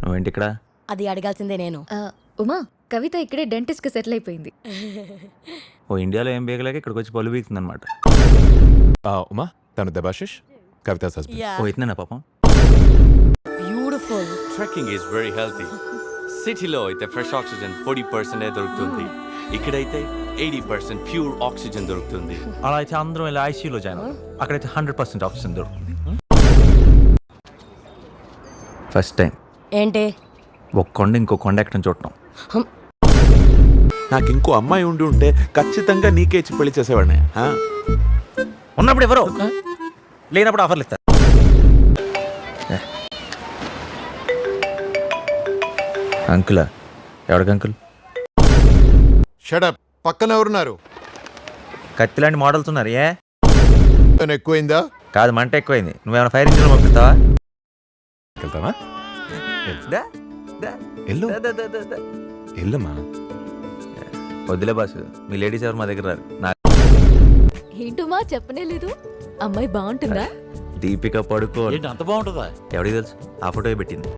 నువ్వేంటి ఇక్కడ? అది అడగాల్సిందే నేను. ఉమా, కవిత ఇక్కడే డెంటిస్ట్ కి సెటిల్ అయిపోయింది. ఓ ఇండియాలో ఏం బీగలేక ఇక్కడికి వచ్చి పళ్ళు బీగుతుంది అనమాట. ఉమా, తను దబాషిష్ కవితాస్ హస్బెండ్. Yeah. ఓ ఇతనేనా పాపం? Beautiful. Trekking is very healthy. సిటీలో అయితే ఫ్రెష్ ఆక్సిజన్ 40% దొరుకుతుంది, ఇక్కడైతే 80% ప్యూర్ ఆక్సిజన్ దొరుకుతుంది. అలా అయితే అందరం ఇలా ఐసీయూలో జాయిన్ అవుతాం. అక్కడైతే 100% ఆక్సిజన్ దొరుకుతుంది. ఫస్ట్ టైం ఏంటి? ఒక కొండ ఇంకో కొండ ఎక్కడం చూడటం. నాకు ఇంకో అమ్మాయి ఉంటే ఖచ్చితంగా నీకే ఇచ్చి పెళ్లి చేసేవాడిని. ఉన్నప్పుడు ఎవరో లేనప్పుడు ఆఫర్లు ఇస్తారు. అంకులా? ఎవరికి అంకుల్? షడప్. పక్కన ఎవరున్నారు? కత్తి లాంటి మోడల్స్ ఉన్నారు. ఏ ఎక్కువైందా? కాదు, మంట ఎక్కువైంది. నువ్వేమైనా ఫైర్ ఇంజిన్ పంపిస్తావా? వెళ్తావా? దా, దా, ఎల్లు దా, దా, దా, దా, దా. ఎల్లమ్మా. వద్దులే బాసు, మీ లేడీస్ ఎవరు మా దగ్గర రారు. ఏంటుమా చెప్పనే లేదు. అమ్మాయి బాగుంటుందా? దీపిక పడుకో. అంత బాగుంటుందా? ఎవరికి తెలుసు? ఆ ఫోటో పెట్టింది.